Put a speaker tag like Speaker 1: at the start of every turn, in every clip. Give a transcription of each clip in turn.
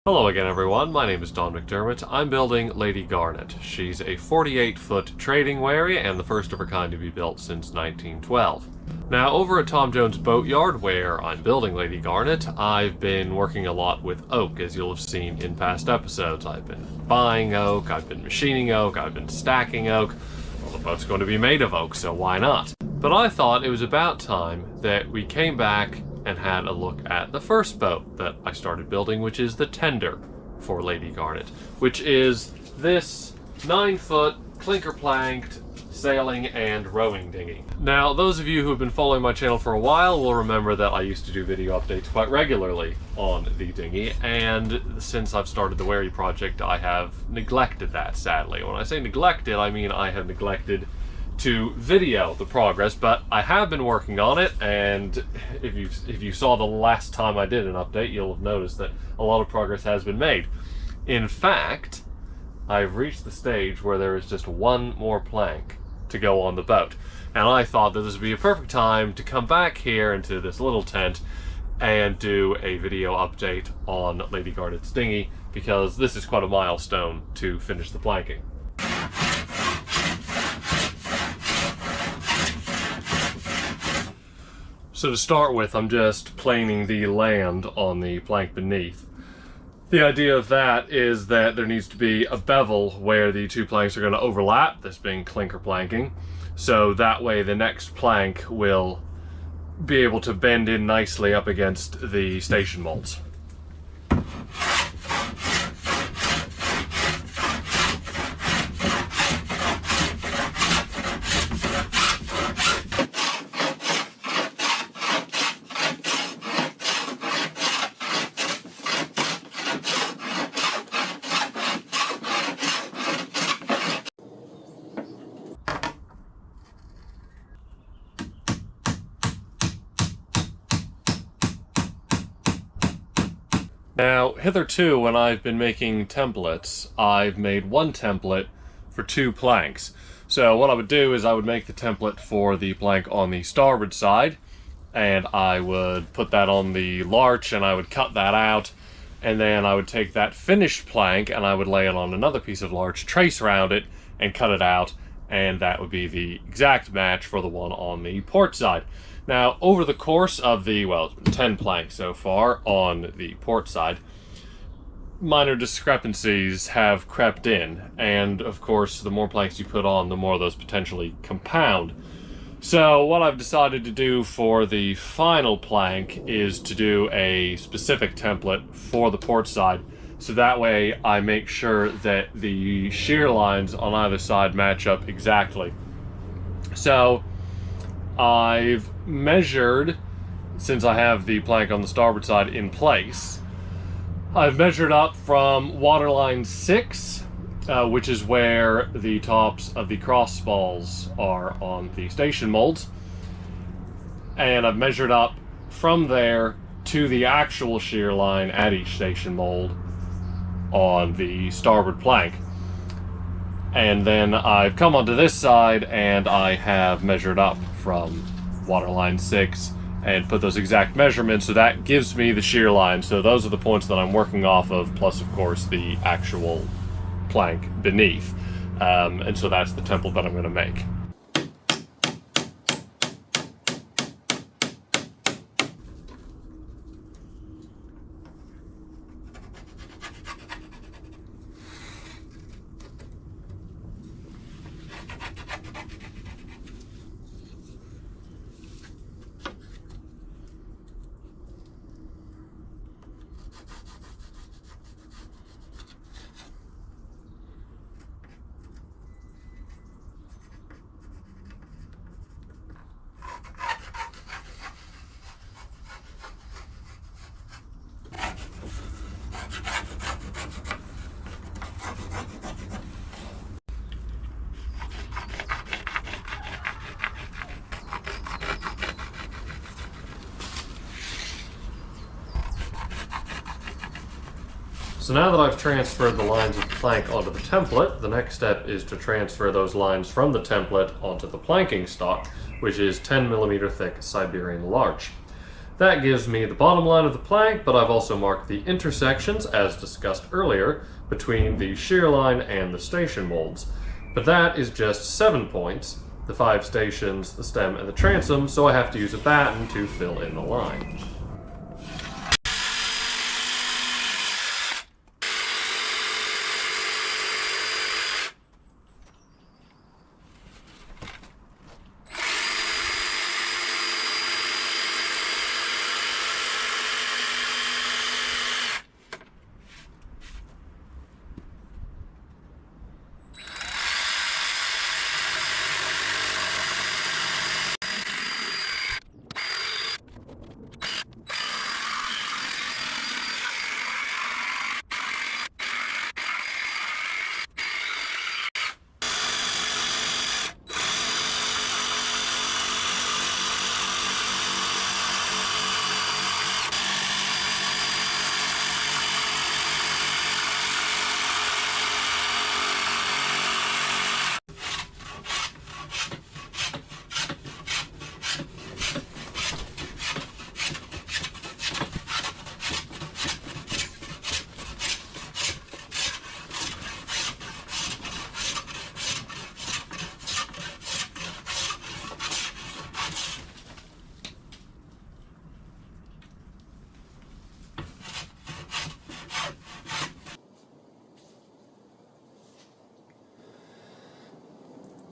Speaker 1: Hello again everyone, my name is Don McDermott. I'm building Lady Garnet. She's a 48-foot trading wherry and the first of her kind to be built since 1912. Now over at Tom Jones Boatyard, where I'm building Lady Garnet, I've been working a lot with oak, as you'll have seen in past episodes. I've been buying oak, I've been machining oak, I've been stacking oak. Well, the boat's going to be made of oak, so why not? But I thought it was about time that we came back and had a look at the first boat that I started building, which is the tender for Lady Garnet, which is this 9-foot clinker planked sailing and rowing dinghy. Now, those of you who have been following my channel for a while will remember that I used to do video updates quite regularly on the dinghy, and since I've started the Wherry project, I have neglected that, sadly. When I say neglected, I mean I have neglected to video the progress, but I have been working on it, and if you saw the last time I did an update, you'll have noticed that a lot of progress has been made. In fact, I've reached the stage where there is just one more plank to go on the boat, and I thought that this would be a perfect time to come back here into this little tent and do a video update on Lady Garnet's dinghy, because this is quite a milestone to finish the planking. So to start with, I'm just planing the land on the plank beneath. The idea of that is that there needs to be a bevel where the two planks are going to overlap, this being clinker planking, so that way the next plank will be able to bend in nicely up against the station molds. Now, hitherto, when I've been making templates, I've made one template for two planks. So what I would do is I would make the template for the plank on the starboard side, and I would put that on the larch, and I would cut that out, and then I would take that finished plank and I would lay it on another piece of larch, trace around it, and cut it out, and that would be the exact match for the one on the port side. Now, over the course of the, well, it's been 10 planks so far on the port side, minor discrepancies have crept in, and of course, the more planks you put on, the more those potentially compound. So what I've decided to do for the final plank is to do a specific template for the port side, so that way I make sure that the shear lines on either side match up exactly. So I've measured, since I have the plank on the starboard side in place, I've measured up from waterline 6, which is where the tops of the crossballs are on the station molds, and I've measured up from there to the actual shear line at each station mold on the starboard plank. And then I've come onto this side and I have measured up from waterline 6 and put those exact measurements, so that gives me the shear line. So those are the points that I'm working off of, plus of course the actual plank beneath. And so that's the template that I'm going to make. So now that I've transferred the lines of the plank onto the template, the next step is to transfer those lines from the template onto the planking stock, which is 10mm thick Siberian larch. That gives me the bottom line of the plank, but I've also marked the intersections, as discussed earlier, between the shear line and the station molds. But that is just 7 points, the 5 stations, the stem, and the transom, so I have to use a batten to fill in the line.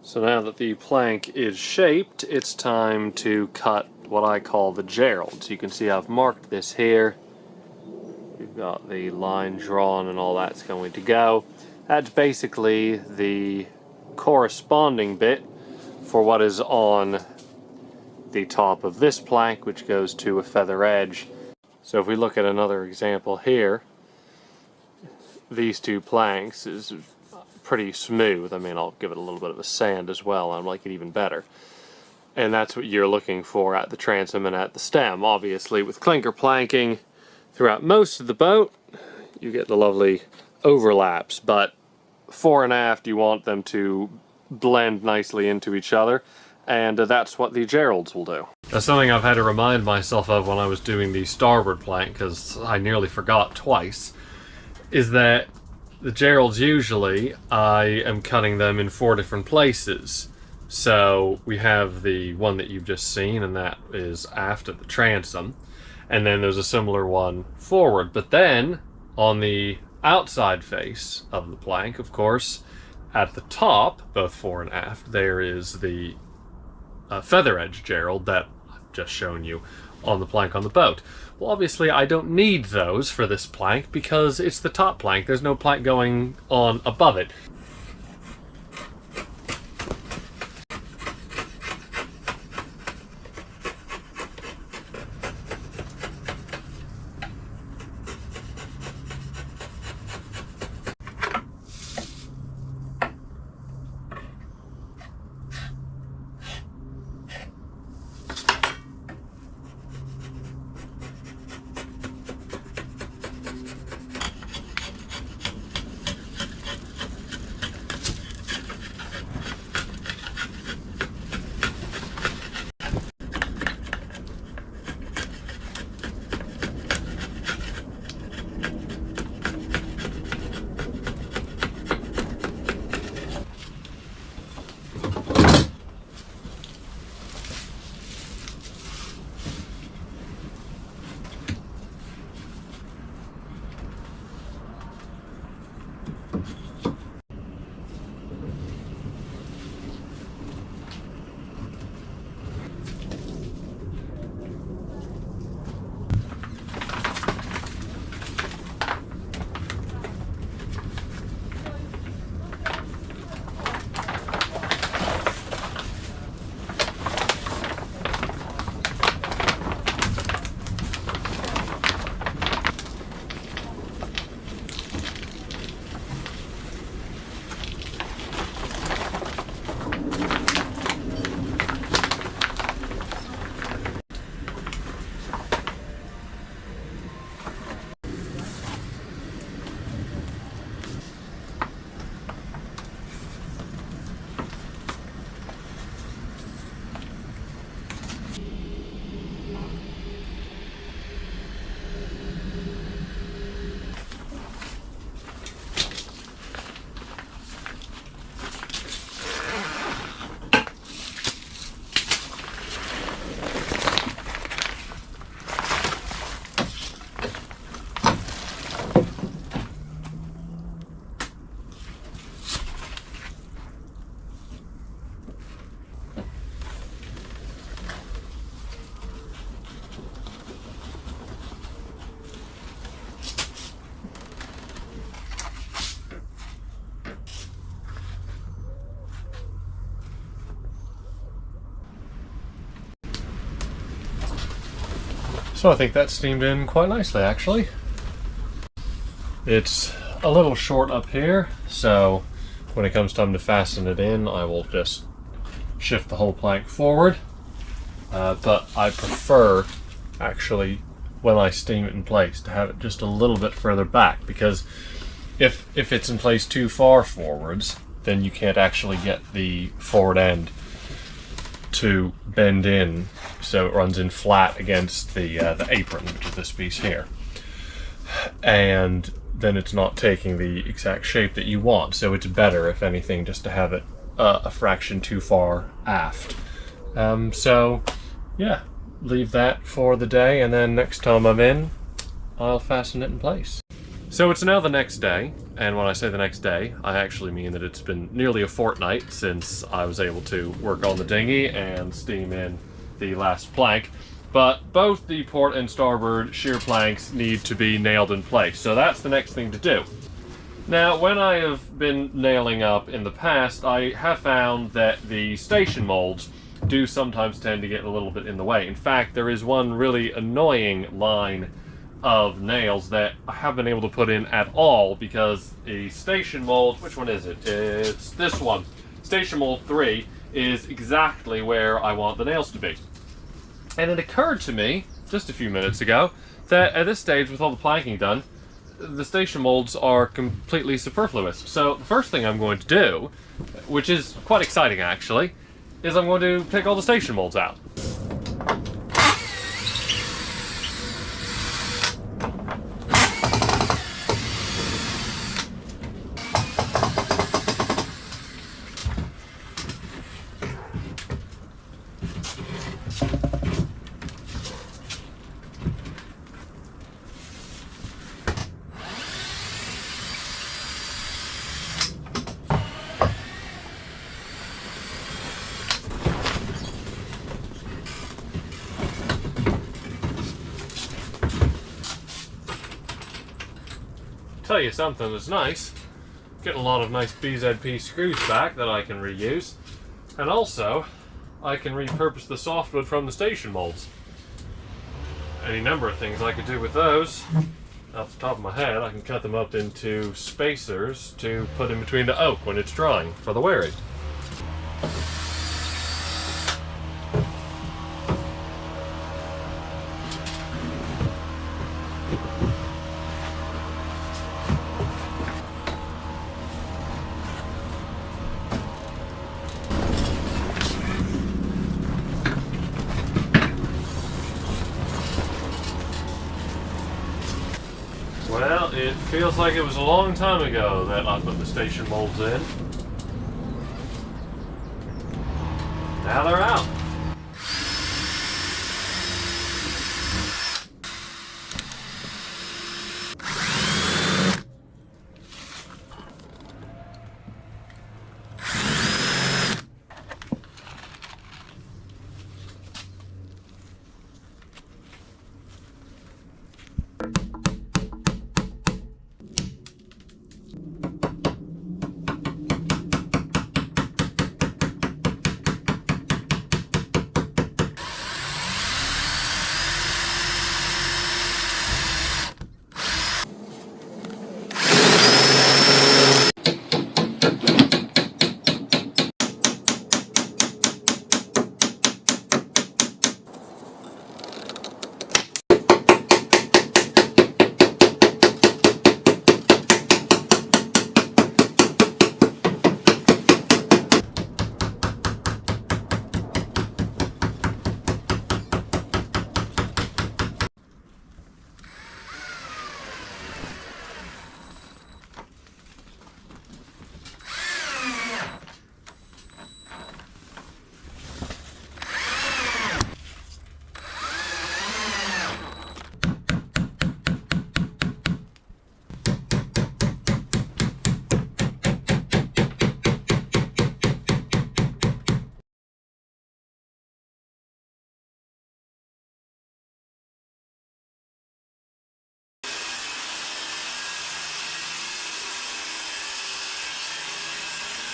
Speaker 1: So now that the plank is shaped, it's time to cut what I call the geralds. You can see I've marked this here. We've got the line drawn and all that's going to go. That's basically the corresponding bit for what is on the top of this plank, which goes to a feather edge. So if we look at another example here, these two planks is pretty smooth. I mean, I'll give it a little bit of a sand as well, and like it even better. And that's what you're looking for at the transom and at the stem. Obviously, with clinker planking throughout most of the boat, you get the lovely overlaps, but fore and aft you want them to blend nicely into each other, and that's what the geralds will do. That's something I've had to remind myself of when I was doing the starboard plank, because I nearly forgot twice, is that the geralds, usually, I am cutting them in 4 different places. So we have the one that you've just seen, and that is aft of the transom. And then there's a similar one forward. But then, on the outside face of the plank, of course, at the top, both fore and aft, there is the feather edge gerald that I've just shown you on the plank on the boat. Well, obviously I don't need those for this plank because it's the top plank. There's no plank going on above it. So I think that steamed in quite nicely, actually. It's a little short up here, so when it comes time to fasten it in, I will just shift the whole plank forward. But I prefer, actually, when I steam it in place, to have it just a little bit further back, because if it's in place too far forwards, then you can't actually get the forward end to bend in so it runs in flat against the apron, which is this piece here. And then it's not taking the exact shape that you want, so it's better, if anything, just to have it a fraction too far aft. So yeah, leave that for the day, and then next time I'm in, I'll fasten it in place. So it's now the next day, and when I say the next day, I actually mean that it's been nearly a fortnight since I was able to work on the dinghy and steam in the last plank. But both the port and starboard shear planks need to be nailed in place, so that's the next thing to do. Now, when I have been nailing up in the past, I have found that the station molds do sometimes tend to get a little bit in the way. In fact, there is one really annoying line of nails that I haven't been able to put in at all because the station mold, which one is it? It's this one. Station mold 3 is exactly where I want the nails to be. And it occurred to me, just a few minutes ago, that at this stage, with all the planking done, the station molds are completely superfluous. So the first thing I'm going to do, which is quite exciting actually, is I'm going to take all the station molds out. Tell you something that's nice, getting a lot of nice BZP screws back that I can reuse, and also I can repurpose the softwood from the station molds. Any number of things I could do with those. Off the top of my head, I can cut them up into spacers to put in between the oak when it's drying for the Wherry. Well, it feels like it was a long time ago that I put the station molds in. Now they're out.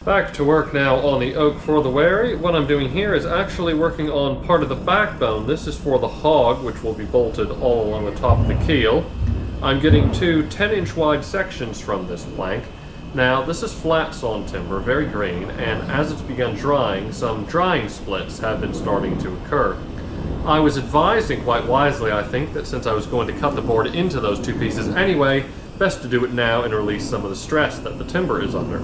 Speaker 1: Back to work now on the oak for the Wherry. What I'm doing here is actually working on part of the backbone. This is for the hog, which will be bolted all along the top of the keel. I'm getting two 10-inch wide sections from this plank. Now, this is flat sawn timber, very green, and as it's begun drying, some drying splits have been starting to occur. I was advised, and quite wisely I think, that since I was going to cut the board into those two pieces anyway, best to do it now and release some of the stress that the timber is under.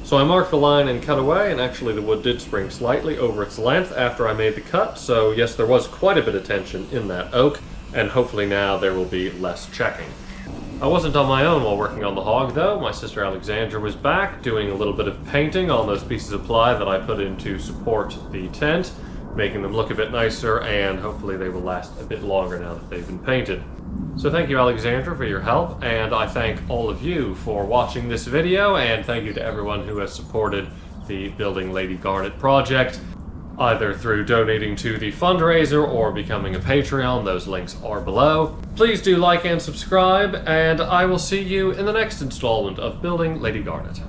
Speaker 1: So I marked the line and cut away, and actually the wood did spring slightly over its length after I made the cut, so yes, there was quite a bit of tension in that oak, and hopefully now there will be less checking. I wasn't on my own while working on the hog though. My sister Alexandra was back doing a little bit of painting on those pieces of ply that I put in to support the tent, making them look a bit nicer, and hopefully they will last a bit longer now that they've been painted. So thank you, Alexandra, for your help, and I thank all of you for watching this video, and thank you to everyone who has supported the Building Lady Garnet project, either through donating to the fundraiser or becoming a Patreon. Those links are below. Please do like and subscribe, and I will see you in the next installment of Building Lady Garnet.